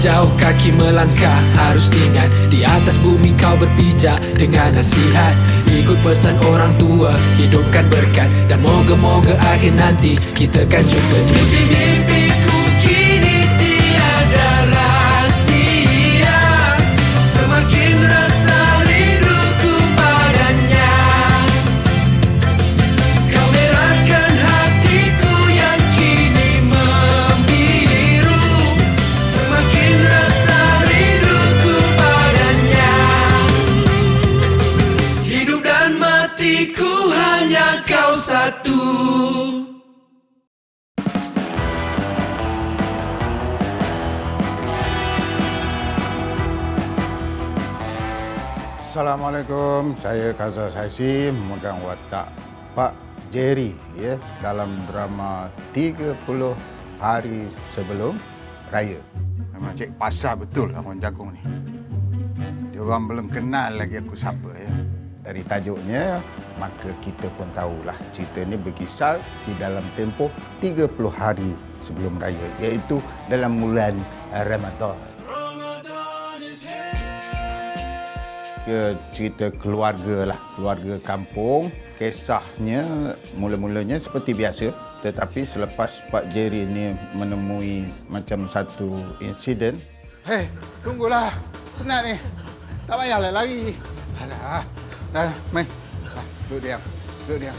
Jauh kaki melangkah harus ingat, di atas bumi kau berpijak dengan nasihat. Ikut pesan orang tua, hidupkan berkat, dan moga-moga akhir nanti kita kan jumpa. Mimpi-mimpiku kini tiada rahsia, semakin rasa rinduku padanya. Kau merahkan hatiku yang kini membiru, semakin rasa rinduku padanya. Hidup dan matiku hanya kau satu. Assalamualaikum, saya Kaza Saisi memegang watak Pak Jerry ya dalam drama 30 hari sebelum raya. Memang cik pasar betul orang jagung ni. Dia orang belum kenal lagi aku siapa ya. Dari tajuknya maka kita pun tahulah cerita ni berkisar di dalam tempoh 30 hari sebelum raya, iaitu dalam bulan Ramadan. Cerita keluarga lah, keluarga kampung. Kisahnya mula-mulanya seperti biasa, tetapi selepas Pak Jerry ni menemui macam satu insiden. Hei, tunggulah. Penat ni. Tak payahlah lari. Alah. Dah, mai. Duduk diam. Duduk diam.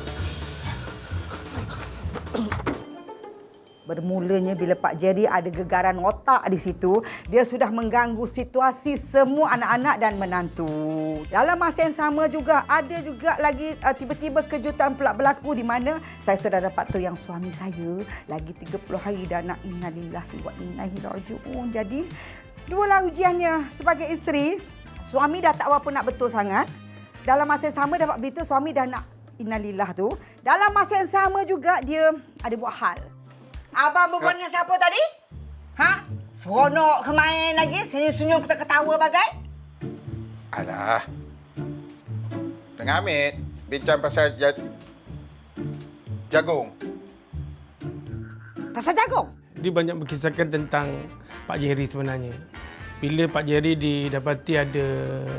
Bermulanya bila Pak Jerry ada gegaran otak di situ, dia sudah mengganggu situasi semua anak-anak dan menantu. Dalam masa yang sama juga, ada juga lagi tiba-tiba kejutan pula berlaku di mana saya sudah dapat tahu yang suami saya lagi 30 hari dah nak innalillahi wa inna ilaihi raji'un. Jadi, dualah ujiannya sebagai isteri. Suami dah tak apa nak betul sangat. Dalam masa yang sama dapat berita suami dah nak innalillah tu. Dalam masa yang sama juga dia ada buat hal. Abang berbual dengan siapa tadi? Ha? Seronok ke main lagi? Senyum-senyum kita ketawa bagai? Alah. Tengah Hamid bincang pasal jagung. Pasal jagung? Dia banyak berkisahkan tentang Pak Jerry sebenarnya. Bila Pak Jerry didapati ada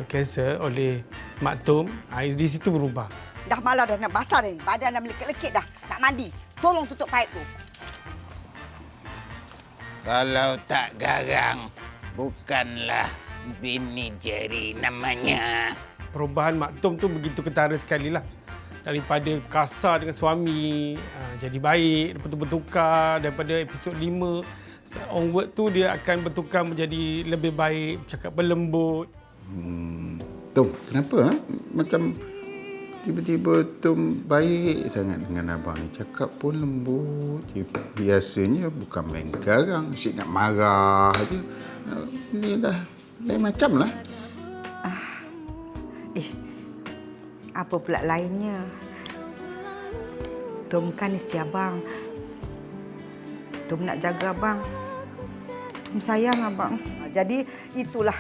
kanser oleh Mak Tom, di situ berubah. Dah malah dah nak basah ni. Badan dah melekit-lekit dah. Nak mandi. Tolong tutup paip tu. Kalau tak garang, bukanlah bini Jerry namanya. Perubahan Mak Tom tu begitu ketara sekali lah. Daripada kasar dengan suami, jadi baik, lepas tu bertukar. Daripada episod 5, onward tu dia akan bertukar menjadi lebih baik, cakap berlembut. Tom, kenapa? Macam tiba-tiba Tom baik sangat dengan abang ni. Cakap pun lembut. Biasanya bukan main garang, asyik nak marah je. Ni dah lain macam lah. Apa pula lainnya? Tom kan isteri abang. Tom nak jaga abang. Tom sayang abang. Jadi itulah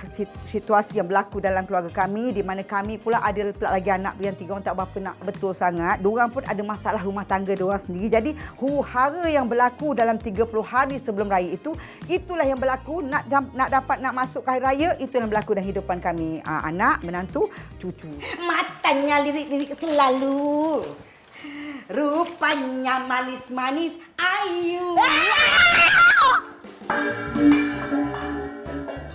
situasi yang berlaku dalam keluarga kami, di mana kami pula ada pula lagi anak yang 3 orang tak berapa nak betul sangat. Diorang pun ada masalah rumah tangga diorang sendiri. Jadi huru-hara yang berlaku dalam 30 hari sebelum raya itu, itulah yang berlaku. Nak dapat nak masuk ke hari raya, itu yang berlaku dalam kehidupan kami. Anak, menantu, cucu. Matanya lirik-lirik selalu. Rupanya manis-manis ayu.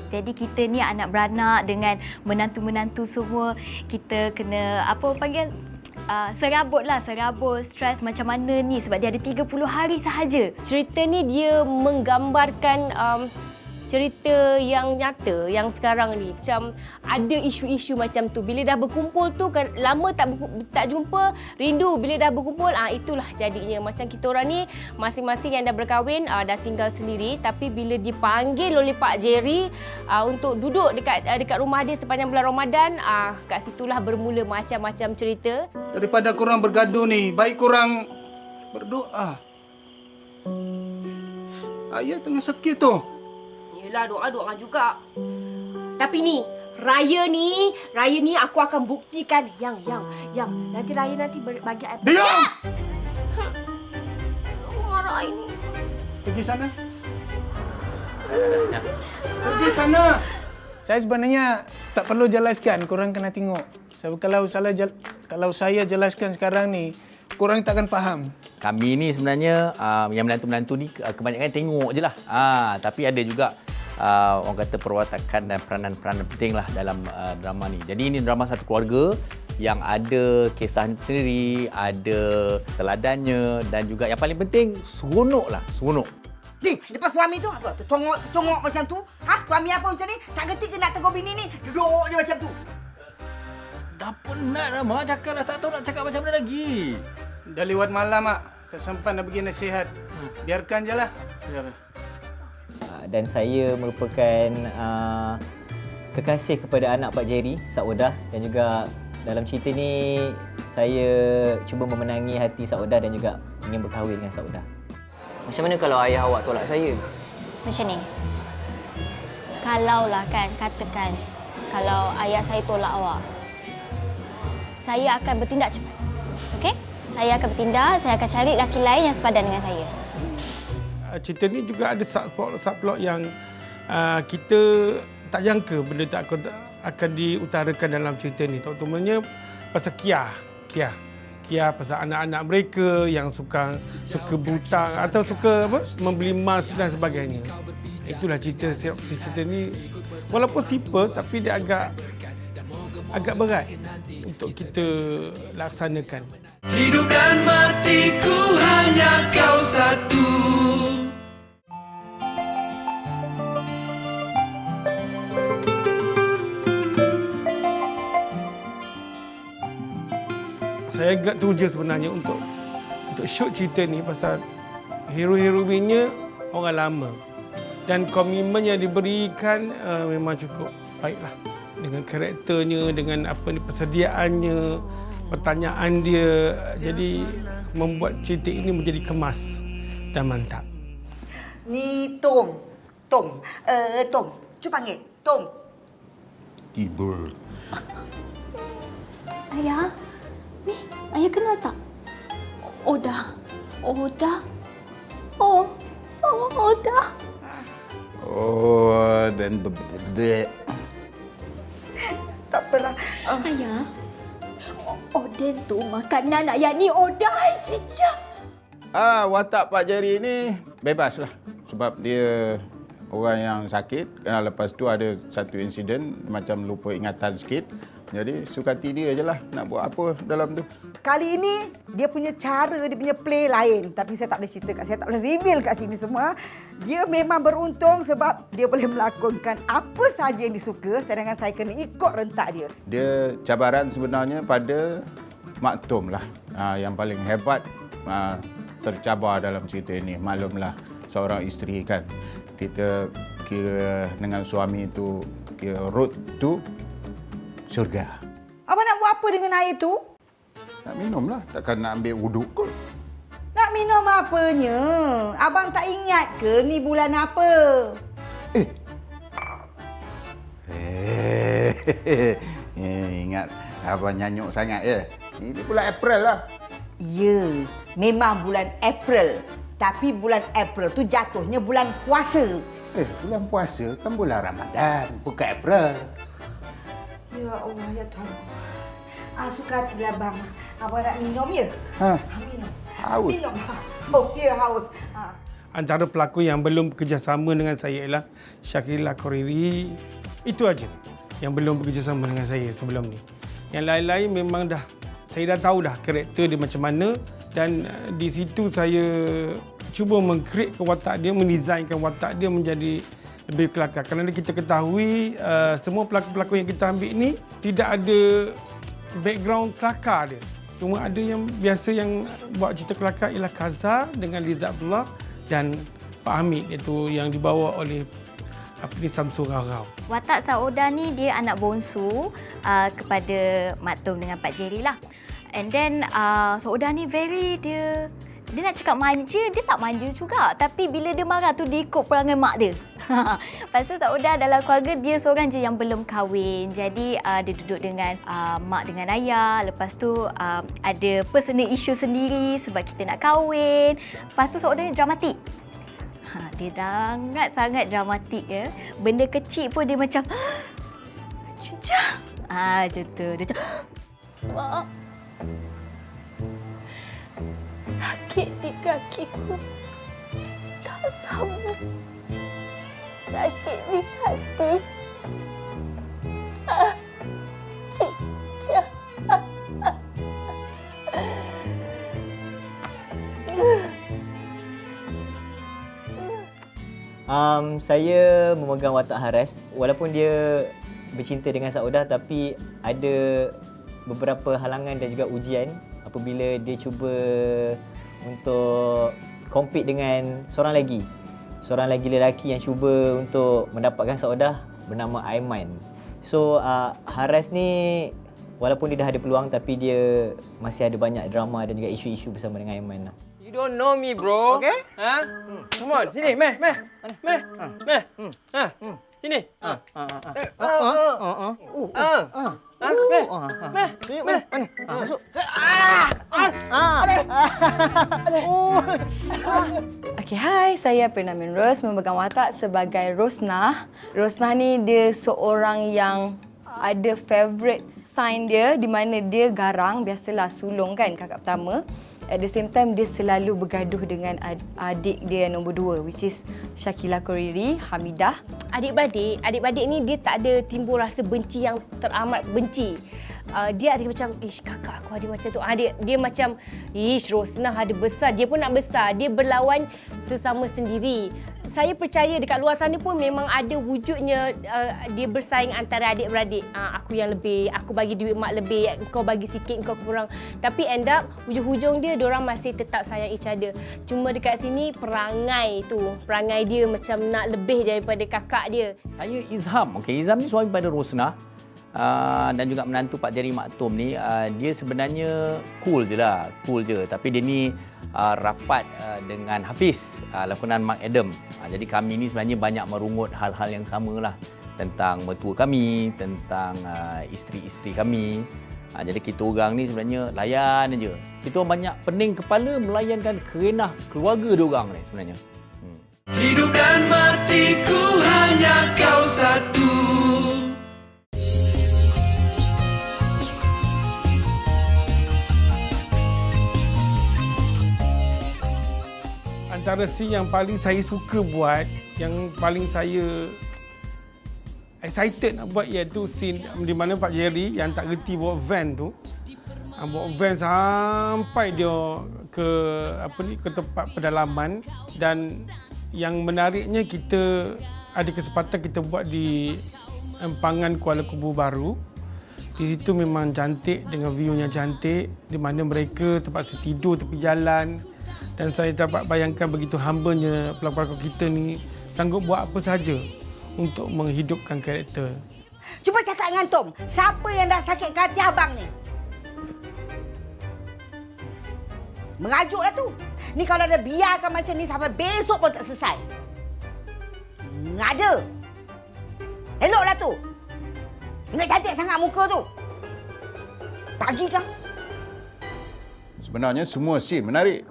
Jadi kita ni anak beranak dengan menantu-menantu semua, kita kena serabut, stres macam mana ni sebab dia ada 30 hari sahaja. Cerita ni dia menggambarkan cerita yang nyata yang sekarang ni. Macam ada isu-isu macam tu. Bila dah berkumpul tu, lama tak jumpa, rindu. Bila dah berkumpul, itulah jadinya. Macam kita orang ni, masing-masing yang dah berkahwin, dah tinggal sendiri. Tapi bila dipanggil oleh Pak Jerry untuk duduk dekat rumah dia sepanjang bulan Ramadan, kat situlah bermula macam-macam cerita. Daripada korang bergaduh ni, baik korang berdoa. Ayah tengah sakit tu. Yelah, doa-doa juga. Tapi ni, raya ni aku akan buktikan yang nanti raya nanti bagi apa? Diam! Marah ini. Pergi sana. Pergi sana. Saya sebenarnya tak perlu jelaskan, korang kena tengok. Sebab kalau saya jelaskan sekarang ni, korang takkan faham. Kami ni sebenarnya yang menantu-menantu ni kebanyakan tengok je lah. Tapi ada juga orang kata perwatakan dan peranan-peranan penting lah dalam drama ni. Jadi ini drama satu keluarga yang ada kisah sendiri, ada teladannya dan juga yang paling penting seronok lah, seronok. Ni, lepas suami tu apa? Tercongok macam tu? Suami apa macam ni? Tak gerti ke nak tegur bini ni? Duduk dia macam tu. Dah penat dah, Mak. Cakap dah tak tahu nak cakap macam mana lagi. Dah lewat malam, Mak. Tak sempat nak bagi nasihat. Biarkan je lah. Dan saya merupakan kekasih kepada anak Pak Jerry, Saudah, dan juga dalam cerita ni saya cuba memenangi hati Saudah dan juga ingin berkahwin dengan Saudah. Macam mana kalau ayah awak tolak saya? Macam ni. Kalaulah kan, katakan kalau ayah saya tolak awak, saya akan bertindak cepat. Okey? Saya akan bertindak, saya akan cari lelaki lain yang sepadan dengan saya. Cerita ni juga ada subplot yang kita tak jangka benda tak akan diutarakan dalam cerita ni. Terutamanya pasal Kia pasal anak-anak mereka yang suka butang atau suka membeli emas dan sebagainya. Itulah cerita ni. Walaupun simple tapi dia agak berat untuk kita laksanakan. Hidup dan matiku hanya kau satu. Saya agak teruja sebenarnya untuk shoot cerita ni pasal hero-heroinnya orang lama dan komitmen yang diberikan memang cukup baiklah dengan karakternya, dengan apa ni persediaannya, pertanyaan dia, jadi membuat cerita ini menjadi kemas dan mantap. Ni Tom. Cuba panggil. Tom. Tiba. Ayah? Ni, ayah kenal tak? Oda. Oda. Oh, dan Tak apalah. Ayah, Oden tu makanan ayah ni Oda cica. Watak Pak Jerry ni bebaslah sebab dia orang yang sakit. Lepas tu ada satu insiden macam lupa ingatan sikit. Jadi suka hati dia je lah nak buat apa dalam tu. Kali ini dia punya cara, dia punya play lain. Tapi saya tak boleh cerita kat, saya tak boleh reveal kat sini semua. Dia memang beruntung sebab dia boleh melakonkan apa saja yang disuka sedangkan saya kena ikut rentak dia. Dia cabaran sebenarnya pada Mak Tom lah. Yang paling hebat tercabar dalam cerita ini. Maklumlah seorang isteri kan. Kita kira dengan suami itu kira road to syurga. Abang nak buat apa dengan air tu? Nak minum lah. Takkan nak ambil wuduk kot. Nak minum apanya? Abang tak ingat ke ni bulan apa? Ingat abang nyanyuk sangat ya. Ini bulan April lah. Ya, memang bulan April. Tapi bulan April tu jatuhnya bulan puasa. Bulan puasa kan bulan Ramadan, bukan April. Ya Allah, ya Tuhan. Suka hatilah bang. Abang nak minum ya? Minum. Haus. Minum. Haus, ya haus. Antara pelakon yang belum bekerjasama dengan saya ialah Shakila Koriri. Itu aja yang belum bekerjasama dengan saya sebelum ni. Yang lain-lain memang saya dah tahu dah karakter dia macam mana dan di situ saya cuba meng-create watak dia, mendesainkan watak dia menjadi lebih kelakar. Kerana kita ketahui semua pelakon-pelakon yang kita ambil ni tidak ada background kelakar dia. Cuma ada yang biasa yang buat cerita kelakar ialah Kaza dengan Liza Abdullah dan Pak Hamid, iaitu yang dibawa oleh Samsul Rarau. Watak Sauda ni dia anak bongsu kepada Mak Tom dengan Pak Jerry lah. And then Sauda ni dia nak cakap manja, dia tak manja juga. Tapi bila dia marah tu dia ikut perangai mak dia. Lepas tu Sauda dalam keluarga dia seorang je yang belum kahwin. Jadi dia duduk dengan mak dengan ayah. Lepas tu ada personal issue sendiri sebab kita nak kahwin. Lepas tu Sauda ni dramatik. Dia sangat dramatik ya. Benda kecil pun dia macam Cucah. Macam tu. Dia macam Mak, sakit di kakiku. Tak sama. Sakit di hati. Cucah. Saya memegang watak Haras. Walaupun dia bercinta dengan Saudah, tapi ada beberapa halangan dan juga ujian apabila dia cuba untuk compete dengan seorang lagi lelaki yang cuba untuk mendapatkan Saudah bernama Aiman. So Haras ni walaupun dia dah ada peluang, tapi dia masih ada banyak drama dan juga isu-isu bersama dengan Aiman. You don't know me, bro. Okay? Ha? Come on, sini, meh. Ha? Sini. Masuk. Okay, hai. Saya Pernamin Ros, memegang watak sebagai Rosnah. Rosnah ni dia seorang yang ada favourite sign dia di mana dia garang, biasalah sulung kan kakak pertama. At the same time, dia selalu bergaduh dengan adik dia yang nombor 2, which is Shakila Koriri, Hamidah. Adik-beradik ni dia tak ada timbul rasa benci yang teramat benci. Dia ada macam, kakak aku ada macam tu. Dia macam, Rosnah ada besar. Dia pun nak besar. Dia berlawan sesama sendiri. Saya percaya dekat luar sana pun memang ada wujudnya dia bersaing antara adik-beradik. Aku yang lebih, aku bagi duit mak lebih, kau bagi sikit, kau kurang. Tapi end up, hujung-hujung dia, diorang masih tetap sayang each other. Cuma dekat sini, perangai dia macam nak lebih daripada kakak dia. Saya Izham. Okey, Izham ni suami pada Rosnah. Dan juga menantu Pak Jerry Maktum ni, dia sebenarnya cool je. Tapi dia ni rapat dengan Hafiz, lakonan Mark Adam. Jadi kami ni sebenarnya banyak merungut hal-hal yang samalah tentang mertua kami, tentang isteri-isteri kami. Jadi kita orang ni sebenarnya layan aja. Kita orang banyak pening kepala melayankan kerenah keluarga dia orang ni sebenarnya. Hidup dan matiku hanya kau satu. Antara scene yang paling saya suka buat, yang paling saya excited nak buat, iaitu scene di mana Pak Jerry yang tak reti bawa van tu, bawa van sampai dia ke tempat pedalaman. Dan yang menariknya, kita ada kesempatan kita buat di empangan Kuala Kubu Baru. Di situ memang cantik, dengan view-nya cantik, di mana mereka terpaksa tidur tepi jalan. Dan saya dapat bayangkan begitu hambanya pelakon-pelakon kita ni sanggup buat apa sahaja untuk menghidupkan karakter. Cuba cakap dengan Tom, siapa yang dah sakit hati abang ni? Mengajuklah tu. Ni kalau ada biarkan macam ni sampai besok pun tak selesai. Ngada. Eloklah tu. Ingat cantik sangat muka tu. Pagi kan? Sebenarnya semua scene menarik.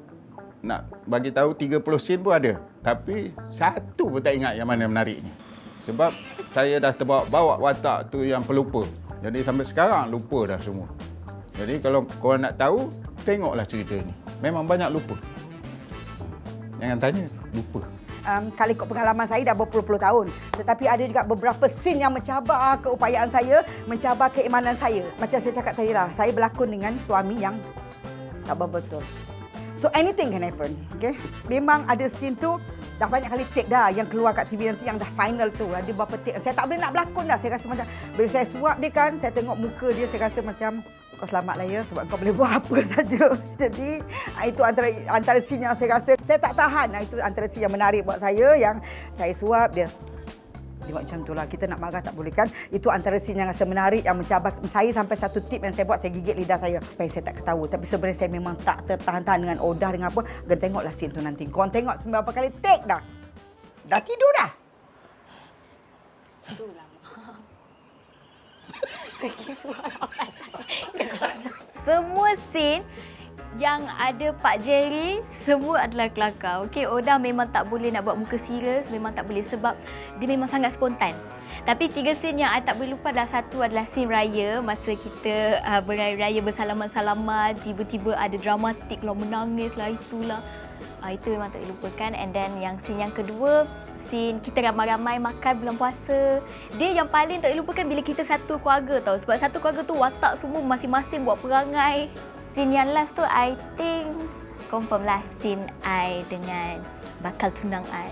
Nak bagi tahu 30 scene pun ada. Tapi satu pun tak ingat yang mana menariknya. Sebab saya dah terbawa watak tu yang pelupa. Jadi sampai sekarang lupa dah semua. Jadi kalau korang nak tahu, tengoklah cerita ni. Memang banyak lupa. Jangan tanya, lupa. Kalau ikut pengalaman saya dah berpuluh-puluh tahun. Tetapi ada juga beberapa scene yang mencabar keupayaan saya, mencabar keimanan saya. Macam saya cakap tadi lah, saya berlakon dengan suami yang tak betul. So anything can happen, okay? Memang ada scene tu, dah banyak kali take dah yang keluar kat TV nanti yang dah final tu. Ada berapa take, saya tak boleh nak berlakon dah. Saya rasa macam, bila saya suap dia kan, saya tengok muka dia, saya rasa macam, kau selamatlah ya sebab kau boleh buat apa saja. Jadi itu antara scene yang saya rasa saya tak tahan. Itu antara scene yang menarik buat saya, yang saya suap dia. Tengok macam tu lah, kita nak marah tak boleh kan. Itu antara scene yang rasa menarik, yang mencabar saya. Sampai satu tip yang saya buat, saya gigit lidah saya supaya saya tak ketawa. Tapi sebenarnya saya memang tak tertahan-tahan dengan Odah, dengan apa. Dan tengoklah scene tu nanti. Korang tengok berapa kali take dah. Dah tidur dah. Itulah. Semua scene Yang ada Pak Jerry, semua adalah kelakar. Okey, Oda memang tak boleh nak buat muka serius, memang tak boleh sebab dia memang sangat spontan. Tapi 3 scene yang I tak boleh lupa adalah satu adalah scene raya, masa kita beraya-raya bersalaman-salaman, tiba-tiba ada dramatik lah, menangis lah, itulah. Itu memang tak boleh lupakan. And then yang scene yang kedua, scene kita ramai-ramai makan bulan puasa. Dia yang paling tak boleh lupakan bila kita satu keluarga tau. Sebab satu keluarga tu watak semua masing-masing buat perangai. Scene yang last tu I think confirm lah scene I dengan bakal tunang I.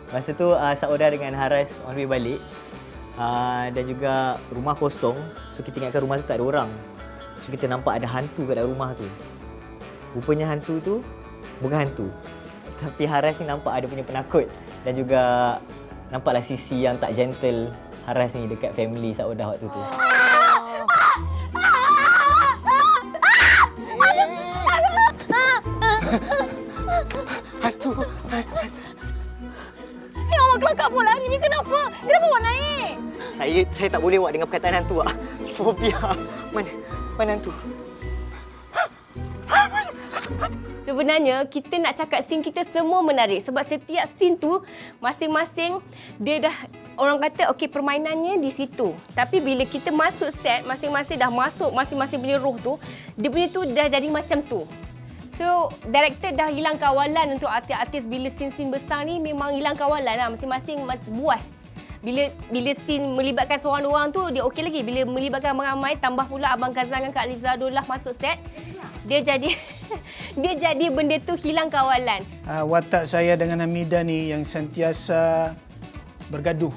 Masa tu Saudah dengan Haras on the way balik. Dan juga rumah kosong. So kita ingatkan rumah tu tak ada orang. So kita nampak ada hantu kat dalam rumah tu. Rupanya hantu tu bukan hantu. Tapi Haras ni nampak ada punya penakut. Dan juga nampaklah sisi yang tak gentle Haras ni dekat family Saudah waktu tu. Hantu. Ya Allah, kelakar pula ni. Kenapa? Kenapa awak naik? Saya tak boleh buat dengan perkataan hantu. Fobia. Mana hantu? Sebenarnya kita nak cakap scene kita semua menarik sebab setiap scene tu masing-masing dia dah orang kata okey permainannya di situ. Tapi bila kita masuk set masing-masing dah masuk masing-masing punya roh tu, dia punya tu dah jadi macam tu. So, director dah hilang kawalan untuk artis-artis bila scene-scene besar ni memang hilang kawalan lah. Masing-masing buas. Bila scene melibatkan seorang orang tu, dia okey lagi. Bila melibatkan ramai, tambah pula Abang Kazan dengan Kak Liza Dullah masuk set, dia jadi dia jadi benda tu hilang kawalan. Watak saya dengan Hamidah ni yang sentiasa bergaduh.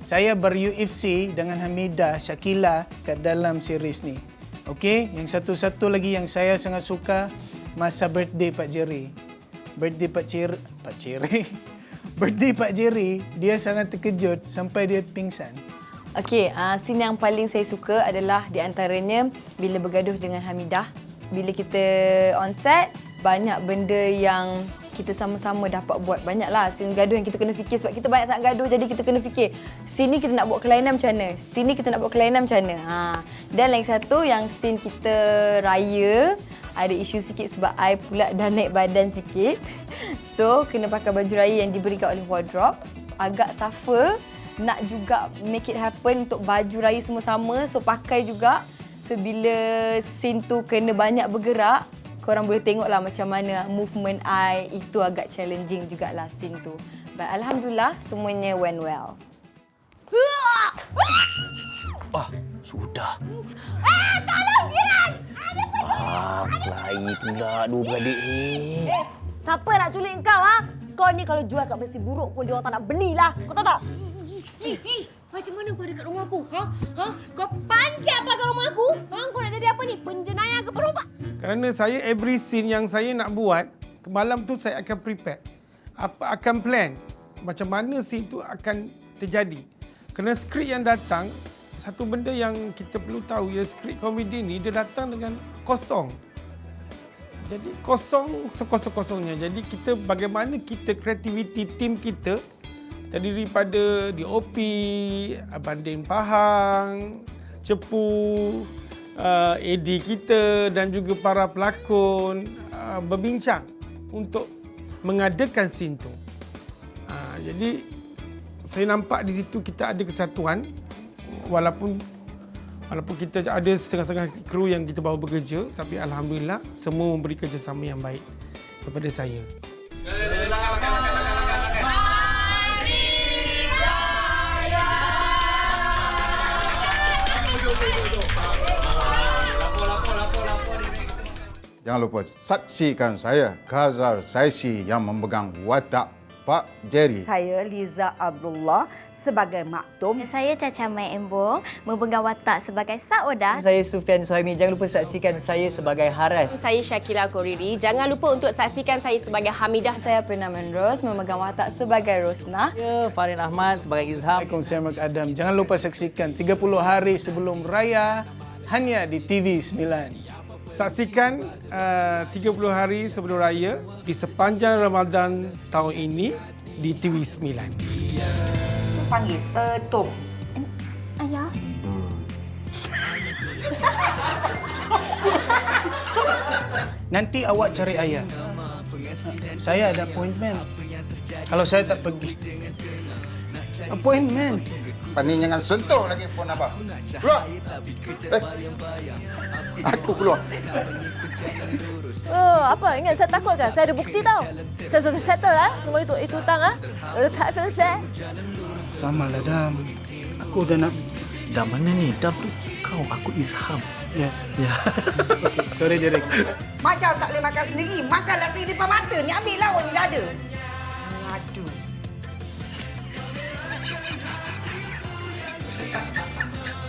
Saya ber-UFC dengan Hamidah, Syakila kat dalam series ni. Okey, yang satu-satu lagi yang saya sangat suka masa birthday Pak Jerry. Birthday Pak Jerry, dia sangat terkejut sampai dia pingsan. Okey, scene yang paling saya suka adalah di antaranya bila bergaduh dengan Hamidah. Bila kita on set, banyak benda yang kita sama-sama dapat buat. Banyaklah scene gaduh yang kita kena fikir sebab kita banyak sangat gaduh, jadi kita kena fikir sini kita nak buat kelainan macam mana, sini kita nak buat kelainan macam mana. Dan lagi satu yang scene kita raya, ada isu sikit sebab I pula dah naik badan sikit. So, kena pakai baju raya yang diberikan oleh wardrobe. Agak suffer. Nak juga make it happen untuk baju raya semua sama. So, pakai juga. So, bila scene tu kena banyak bergerak, korang boleh tengoklah macam mana movement I. Itu agak challenging jugalah scene tu. But Alhamdulillah, semuanya went well. Sudah. Tolong, Jiran! Kelahi pula dua beradik ni. Siapa nak culik kau, Kau ni kalau jual kat Besi Buruk pun dia orang tak nak belilah. Kau tahu tak? Macam mana kau ada kat rumah aku? Kau panjat apa kat rumah aku? Kau nak jadi apa ni? Penjenayah ke perompak? Kerana saya every scene yang saya nak buat, malam tu saya akan prepare. Akan plan macam mana scene tu akan terjadi. Kerana skrip yang datang, satu benda yang kita perlu tahu, ya, skrip komedi ni dia datang dengan kosong. Jadi kosong sekosong-kosongnya. Jadi kita bagaimana kita kreativiti tim kita terdiri daripada DOP, Abandin Pahang, Cepu, AD kita dan juga para pelakon berbincang untuk mengadakan scene tu. Jadi saya nampak di situ kita ada kesatuan. Walaupun kita ada setengah-setengah kru yang kita bawa bekerja, tapi Alhamdulillah semua memberi kerjasama yang baik kepada saya. Jangan lupa saksikan saya, Ghazal Saisi, yang memegang watak Pak Jerry. Saya Liza Abdullah sebagai Maktum. Saya Caca Mai Embong memegang watak sebagai Saudah. Saya Sufian Suhaimi. Jangan lupa saksikan saya sebagai Haras. Saya Syakila Koriri. Jangan lupa untuk saksikan saya sebagai Hamidah. Saya Penamen Ros memegang watak sebagai Rosnah. Ya, Farin Ahmad sebagai Izham. Assalamualaikum, saya Mark Adam. Jangan lupa saksikan 30 hari sebelum raya hanya di TV9. Saksikan 30 hari sebelum raya di sepanjang Ramadan tahun ini di TV9. Panggil Tok. Ayah. Nanti awak cari ayah. Saya ada appointment. Kalau saya tak pergi. Appointment. Pani jangan sentuh lagi phone abang. Keluar. Aku keluar. Oh, apa? Ingat saya takut kan? Saya ada bukti tau. Saya sudah settle semua itu hutang tak selesai. Sama lah, Dam. Aku udah nak... Dam mana ni? Dam tu kau, aku Izham. Yes. Ya. Sorry, Derek. Macam tak boleh makan sendiri. Makanlah sendiri depan mata. Ni ambil lawan ni dah ada. Aduh.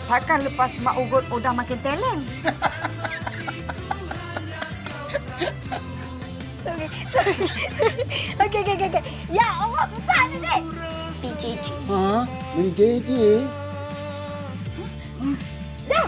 Takkan lepas Mak Ugut udah makin teleng? Okey. Ya Allah, susah ni, Dek. PJJ. Ha? PJJ? Dah.